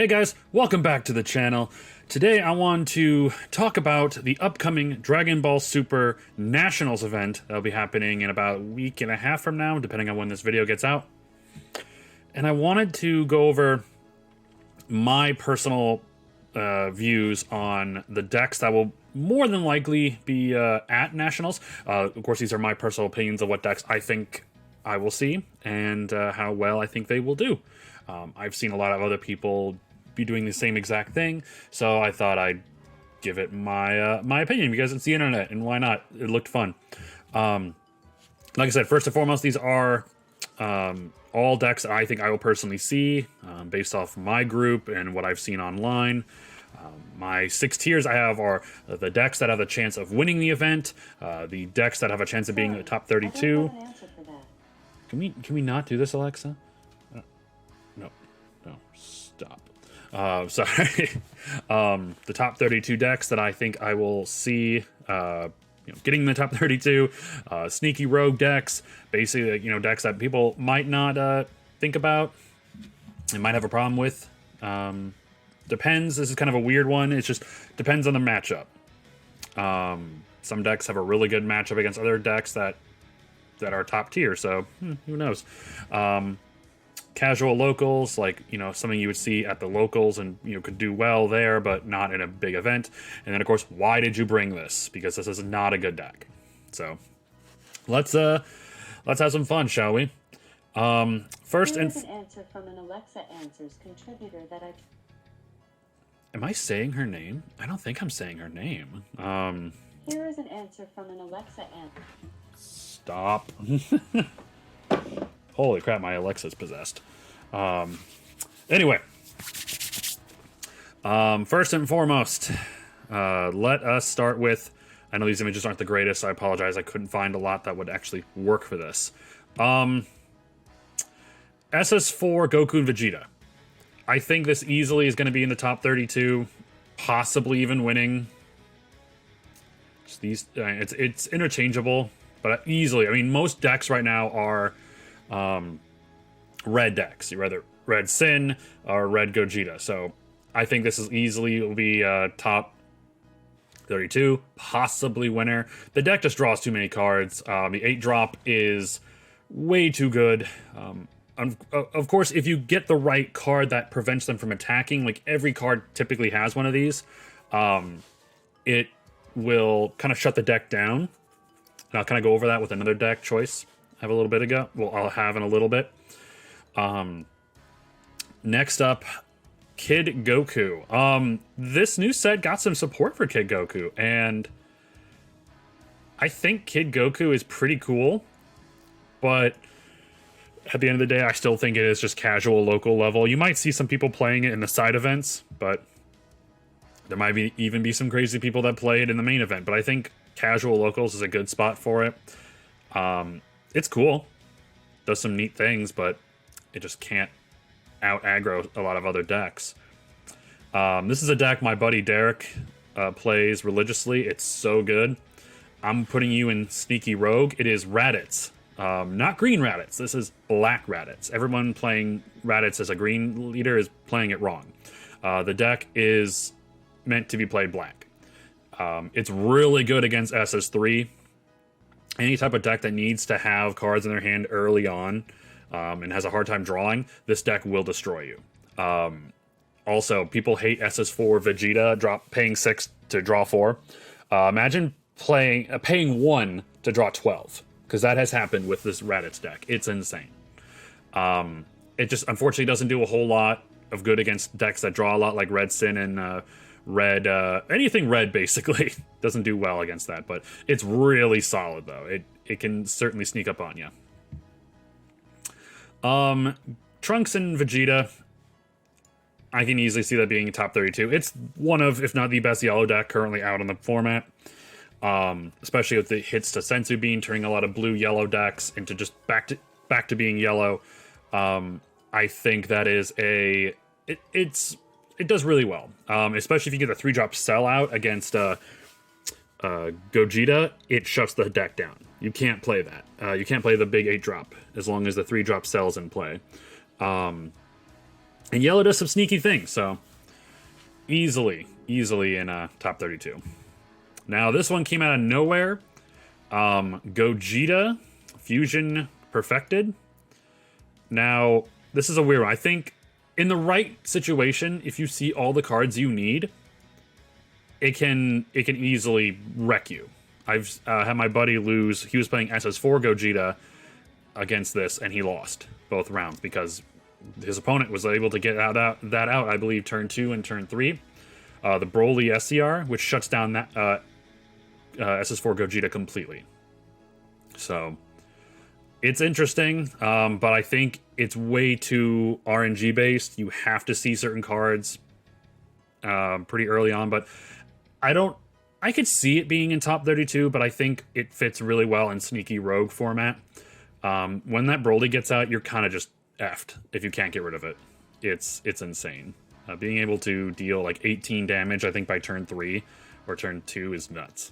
Hey guys, welcome back to the channel. Today I want to talk about the upcoming Dragon Ball Super Nationals event that'll be happening in about a week and a half from now, depending on when this video gets out. And I wanted to go over my personal views on the decks that will more than likely be at Nationals. Of course, these are my personal opinions of what decks I think I will see and how well I think they will do. I've seen a lot of other people be doing the same exact thing, so I thought I'd give it my my opinion because it's the internet, and why not? It looked fun. Like I said, first and foremost, these are all decks that I think I will personally see based off my group and what I've seen online. My 6 tiers I have are the decks that have a chance of winning the event, the decks that have a chance of being the top 32. Can we not do this, Alexa? No, stop. Sorry. The top 32 decks that I think I will see, getting in the top 32, sneaky rogue decks, basically, decks that people might not think about and might have a problem with. Depends. This is kind of a weird one. It just depends on the matchup. Some decks have a really good matchup against other decks that are top tier, so who knows. Casual locals, like, something you would see at the locals and, could do well there, but not in a big event. And then, of course, why did you bring this? Because this is not a good deck. So, let's have some fun, shall we? First Here is an answer from an Alexa Answers contributor that I... Am I saying her name? I don't think I'm saying her name. Here is an answer from an Alexa answer. Stop. Holy crap, my Alexa's possessed. Anyway. First and foremost, let us start with... I know these images aren't the greatest, so I apologize. I couldn't find a lot that would actually work for this. SS4 Goku and Vegeta. I think this easily is going to be in the top 32, possibly even winning. Just these, it's interchangeable, but easily. I mean, most decks right now are red decks. You're either red Sin or red Gogeta. So I think this is easily will be top 32, possibly winner. The deck just draws too many cards. The 8-drop is way too good. Of course, if you get the right card that prevents them from attacking, like every card typically has one of these, it will kind of shut the deck down. And I'll kind of go over that with another deck choice I have a little bit ago. Well, I'll have in a little bit. Next up, Kid Goku. This new set got some support for Kid Goku, and I think Kid Goku is pretty cool, but at the end of the day, I still think it is just casual local level. You might see some people playing it in the side events, but there might even be some crazy people that play it in the main event. But I think casual locals is a good spot for it. It's cool. Does some neat things, but it just can't out-aggro a lot of other decks. This is a deck my buddy Derek plays religiously. It's so good. I'm putting you in Sneaky Rogue. It is Raditz. Not green Raditz. This is black Raditz. Everyone playing Raditz as a green leader is playing it wrong. The deck is meant to be played black. It's really good against SS3. Any type of deck that needs to have cards in their hand early on and has a hard time drawing, this deck will destroy you. Also, people hate SS4 Vegeta paying 6 to draw 4. Imagine paying 1 to draw 12. Because that has happened with this Raditz deck. It's insane. It just, unfortunately, doesn't do a whole lot of good against decks that draw a lot, like Red Sin and Red... anything red, basically. Doesn't do well against that, but it's really solid, though. It can certainly sneak up on you. Trunks and Vegeta, I can easily see that being top 32. It's one of, if not the best yellow deck currently out on the format. Especially with the hits to Sensu Bean, turning a lot of blue-yellow decks into just back to being yellow. I think that is it does really well. Especially if you get a 3-drop sellout against Gogeta, it shuts the deck down. You can't play that. You can't play the big 8-drop as long as the 3-drop cell's in play. And yellow does some sneaky things, so easily in top 32. Now this one came out of nowhere. Gogeta Fusion Perfected. Now this is a weird one. I think in the right situation, if you see all the cards you need, it can easily wreck you. I've had my buddy lose. He was playing SS4 Gogeta against this, and he lost both rounds because his opponent was able to get that out, I believe, turn 2 and turn 3. The Broly SCR, which shuts down that SS4 Gogeta completely. So it's interesting, but I think it's way too RNG based. You have to see certain cards pretty early on, but I could see it being in top 32, but I think it fits really well in sneaky rogue format. When that Broly gets out, you're kind of just effed if you can't get rid of it. It's insane. Being able to deal like 18 damage, I think, by turn 3 or turn 2 is nuts.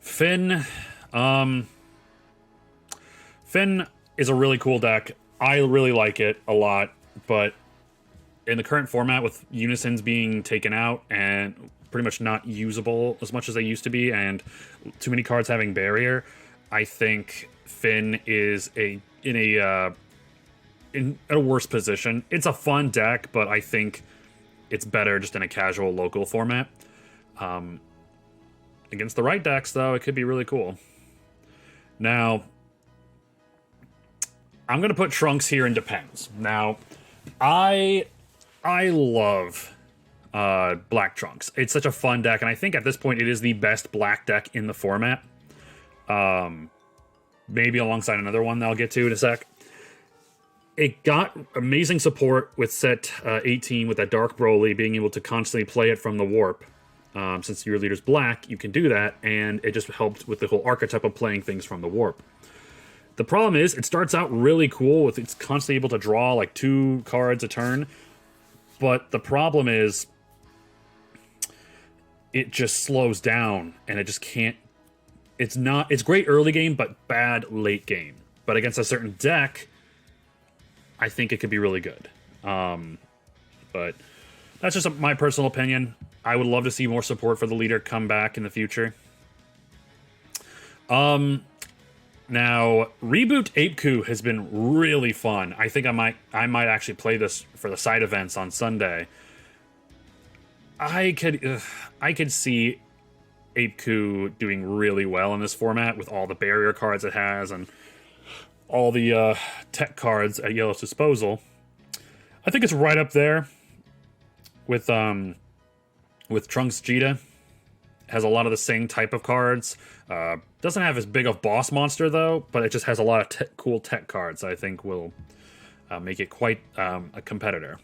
Finn. Finn is a really cool deck. I really like it a lot, but in the current format with Unisons being taken out and pretty much not usable as much as they used to be, and too many cards having barrier, I think Finn is in a worse position. It's a fun deck, but I think it's better just in a casual local format. Against the right decks, though, it could be really cool. Now, I'm gonna put Trunks here in Depends. Now, I love Black Trunks. It's such a fun deck, and I think at this point it is the best black deck in the format. Maybe alongside another one that I'll get to in a sec. It got amazing support with set 18 with that Dark Broly, being able to constantly play it from the warp. Since your leader's black, you can do that, and it just helped with the whole archetype of playing things from the warp. The problem is, it starts out really cool with it's constantly able to draw like 2 cards a turn, but the problem is it just slows down, and it just can't. It's great early game, but bad late game. But against a certain deck, I think it could be really good. But that's just my personal opinion. I would love to see more support for the leader come back in the future. Now, Reboot Apeku has been really fun. I think I might actually play this for the side events on Sunday. I could see Apeku doing really well in this format with all the barrier cards it has and all the tech cards at Yellow's disposal. I think it's right up there with Trunks Vegeta. Has a lot of the same type of cards. Doesn't have as big of boss monster though, but it just has a lot of cool tech cards I think will make it quite a competitor.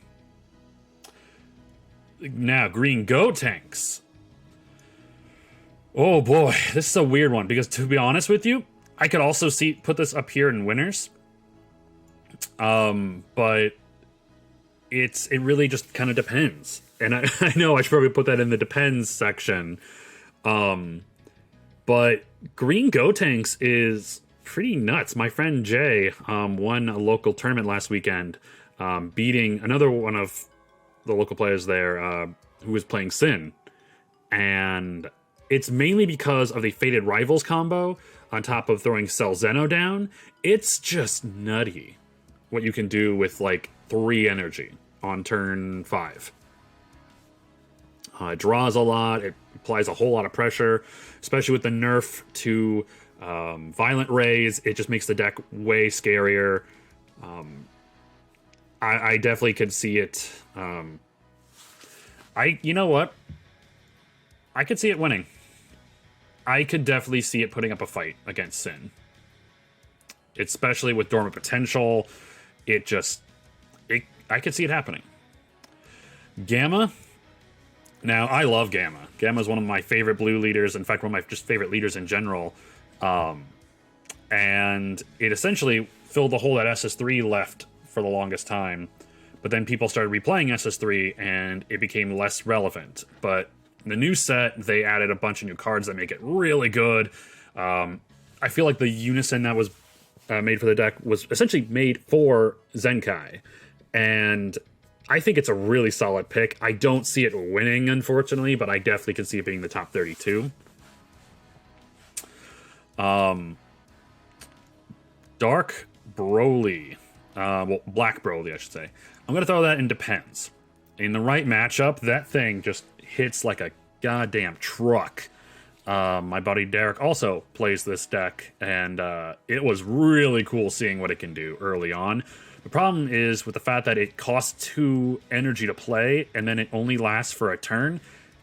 Now, Green Gotenks. Oh boy, this is a weird one because to be honest with you, I could also put this up here in winners. But it really just kind of depends. And I know I should probably put that in the depends section. But Green Gotenks is pretty nuts. My friend Jay won a local tournament last weekend, beating another one of the local players there who was playing Sin. And it's mainly because of the Fated Rivals combo on top of throwing Cell Zeno down. It's just nutty what you can do with like 3 energy on turn 5. It draws a lot. It applies a whole lot of pressure, especially with the nerf to Violent Rays. It just makes the deck way scarier. I definitely could see it. You know what? I could see it winning. I could definitely see it putting up a fight against Sin. Especially with Dormant Potential. I could see it happening. Gamma. Now, I love Gamma. Gamma is one of my favorite blue leaders. In fact, one of my just favorite leaders in general. And it essentially filled the hole that SS3 left for the longest time. But then people started replaying SS3, and it became less relevant. But in the new set, they added a bunch of new cards that make it really good. I feel like the Unison that was made for the deck was essentially made for Zenkai. And I think it's a really solid pick. I don't see it winning, unfortunately, but I definitely can see it being the top 32. Dark Broly. Well, Black Broly, I should say. I'm going to throw that in Depends. In the right matchup, that thing just hits like a goddamn truck. My buddy Derek also plays this deck, and it was really cool seeing what it can do early on. The problem is with the fact that it costs 2 energy to play, and then it only lasts for a turn,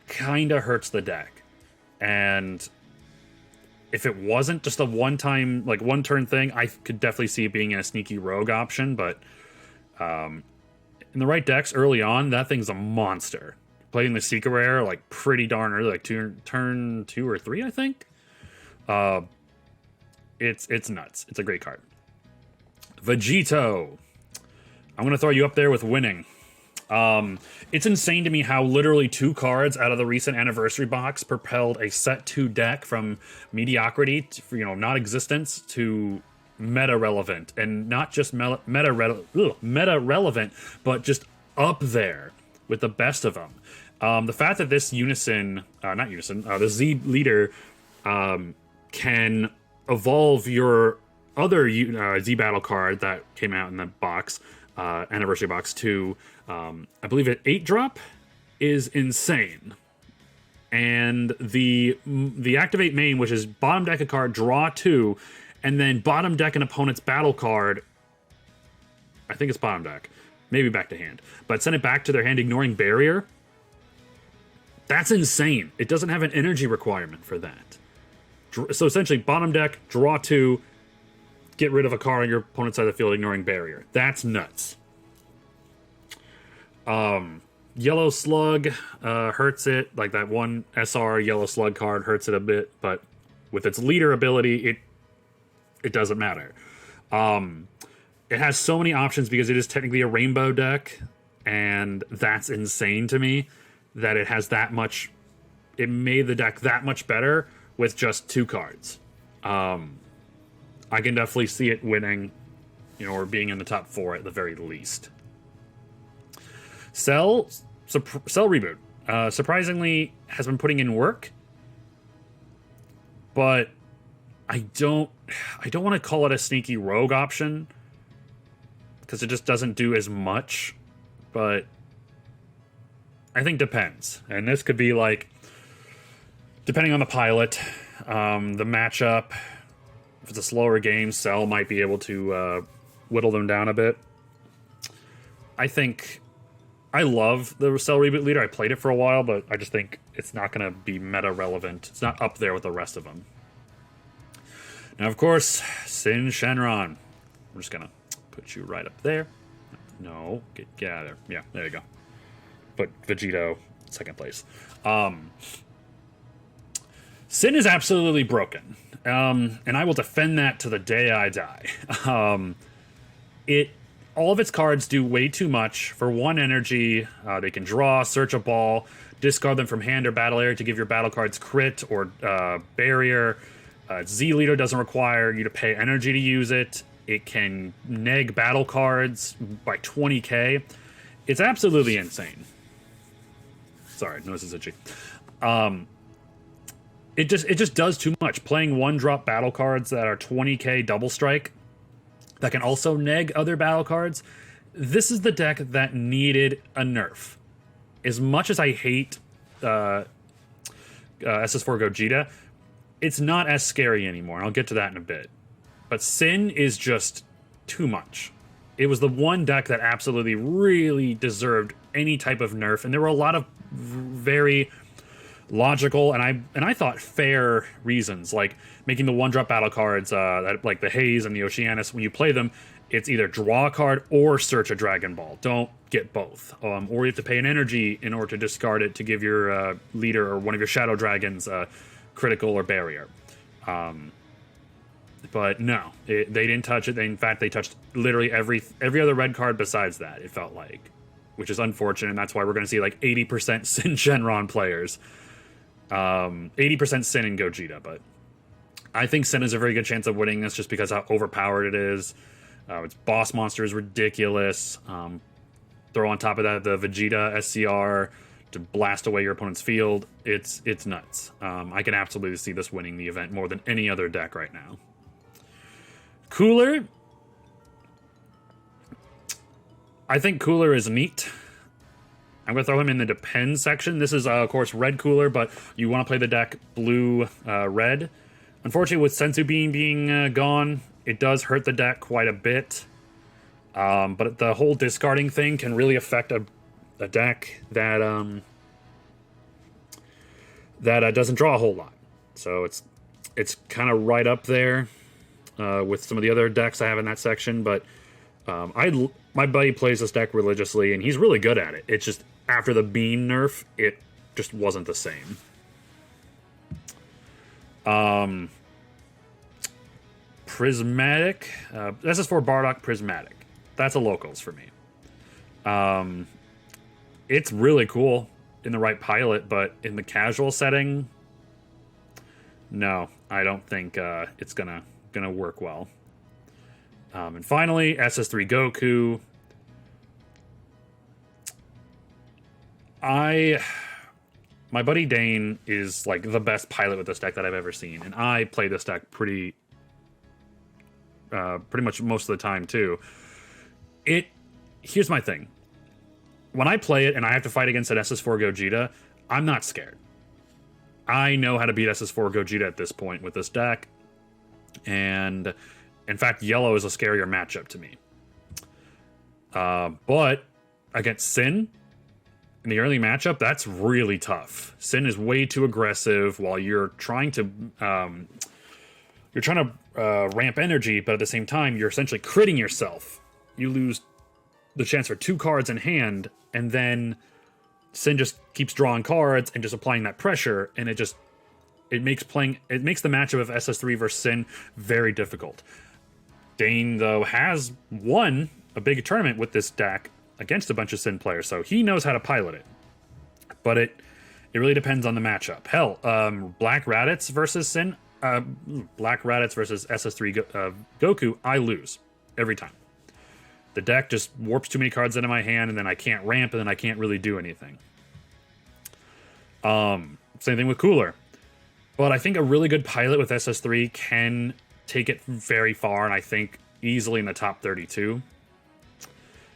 kinda hurts the deck. And if it wasn't just a one-time, like one-turn thing, I could definitely see it being a sneaky rogue option, but in the right decks early on, that thing's a monster. Playing the Secret Rare, like, pretty darn early, like turn 2 or 3, I think. It's nuts. It's a great card. Vegito. I'm going to throw you up there with winning. It's insane to me how literally 2 cards out of the recent anniversary box propelled a set 2 deck from mediocrity to, non-existence to meta relevant, and not just meta relevant, but just up there with the best of them. The fact that this the Z leader can evolve your other Z battle card that came out in the box, anniversary box, to I believe an 8-drop is insane. And the activate main, which is bottom deck a card, draw 2, and then bottom deck an opponent's battle card. I think it's bottom deck, maybe back to hand, but send it back to their hand, ignoring barrier. That's insane. It doesn't have an energy requirement for that. So essentially, bottom deck, draw 2, get rid of a card on your opponent's side of the field, ignoring barrier. That's nuts. Yellow Slug hurts it. Like that one SR Yellow Slug card hurts it a bit, but with its leader ability, it doesn't matter. It has so many options because it is technically a rainbow deck, and that's insane to me that it has that much. It made the deck that much better with just 2 cards. I can definitely see it winning, or being in the top 4 at the very least. Cell Reboot surprisingly has been putting in work, but I don't want to call it a sneaky rogue option because it just doesn't do as much. But I think depends, and this could be like depending on the pilot, the matchup. If it's a slower game, Cell might be able to whittle them down a bit. I love the Cell Reboot leader. I played it for a while, but I just think it's not going to be meta relevant. It's not up there with the rest of them. Now, of course, Sin Shenron. We're just going to put you right up there. No, get out of there. Yeah, there you go. Put Vegito second place. Sin is absolutely broken. And I will defend that to the day I die. All of its cards do way too much for 1 energy. They can draw, search a ball, discard them from hand or battle area to give your battle cards crit or barrier. Z Leader doesn't require you to pay energy to use it. It can neg battle cards by 20k. It's absolutely insane. Sorry, no, this is itchy. It just does too much. Playing 1-drop battle cards that are 20k double strike that can also neg other battle cards. This is the deck that needed a nerf. As much as I hate SS4 Gogeta, it's not as scary anymore. I'll get to that in a bit. But Sin is just too much. It was the one deck that absolutely really deserved any type of nerf, and there were a lot of very logical and I thought fair reasons, like making the 1-drop battle cards like the Haze and the Oceanus. When you play them, it's either draw a card or search a Dragon Ball. Don't get both. Or you have to pay an energy in order to discard it to give your leader or one of your Shadow Dragons critical or barrier. But no, they didn't touch it. In fact, they touched literally every other red card besides that, it felt like, which is unfortunate, and that's why we're going to see like 80% Sin Shenron players. 80% Sin and Gogeta, but I think Sin has a very good chance of winning this just because how overpowered it is. Its boss monster is ridiculous. throw on top of that the Vegeta SCR to blast away your opponent's field. It's nuts. I can absolutely see this winning the event more than any other deck right now. Cooler. I think Cooler is neat. I'm going to throw him in the Depends section. This is, of course, red Cooler, but you want to play the deck blue-red. Unfortunately, with Senzu Bean being gone, it does hurt the deck quite a bit. But the whole discarding thing can really affect a deck that doesn't draw a whole lot. So it's kind of right up there with some of the other decks I have in that section. But my buddy plays this deck religiously, and he's really good at it. It's just after the Bean nerf, it just wasn't the same. Prismatic. This is for Bardock Prismatic. That's a locals for me. It's really cool in the right pilot, but in the casual setting, no, I don't think it's gonna work well. And finally, SS3 Goku. My buddy Dane is like the best pilot with this deck that I've ever seen, and I play this deck pretty much most of the time too. Here's my thing. When I play it and I have to fight against an SS4 Gogeta, I'm not scared. I know how to beat SS4 Gogeta at this point with this deck, and in fact, yellow is a scarier matchup to me. But against Sin, in the early matchup, that's really tough. Sin is way too aggressive while you're trying to ramp energy, but at the same time, you're essentially critting yourself. You lose the chance for 2 cards in hand, and then Sin just keeps drawing cards and just applying that pressure, and it makes the matchup of SS3 versus Sin very difficult. Dane, though, has won a big tournament with this deck against a bunch of Sin players, so he knows how to pilot it. But it really depends on the matchup. Hell, Black Raditz versus Sin, Black Raditz versus SS3 Goku, I lose every time. The deck just warps too many cards into my hand, and then I can't ramp, and then I can't really do anything. Same thing with Cooler. But I think a really good pilot with SS3 can take it very far, and I think easily in the top 32.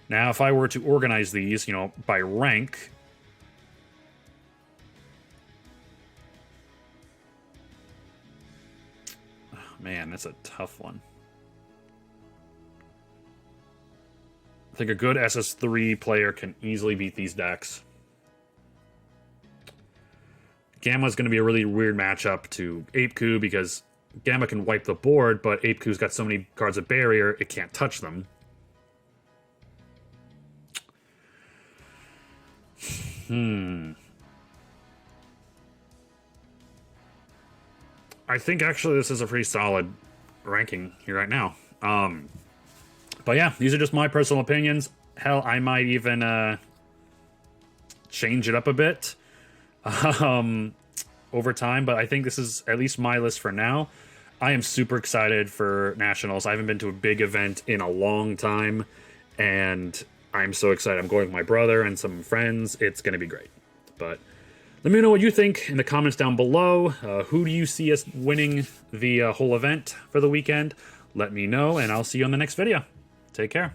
Now, if I were to organize these, by rank, oh, man, that's a tough one. I think a good SS3 player can easily beat these decks. Gamma's going to be a really weird matchup to Ape-Ku because Gamma can wipe the board, but Ape-Ku's got so many cards of barrier, it can't touch them. I think actually this is a pretty solid ranking here right now. But yeah, these are just my personal opinions. Hell, I might even change it up a bit over time, but I think this is at least my list for now. I am super excited for Nationals. I haven't been to a big event in a long time, and I'm so excited. I'm going with my brother and some friends. It's going to be great. But let me know what you think in the comments down below. Who do you see us winning the whole event for the weekend? Let me know, and I'll see you on the next video. Take care.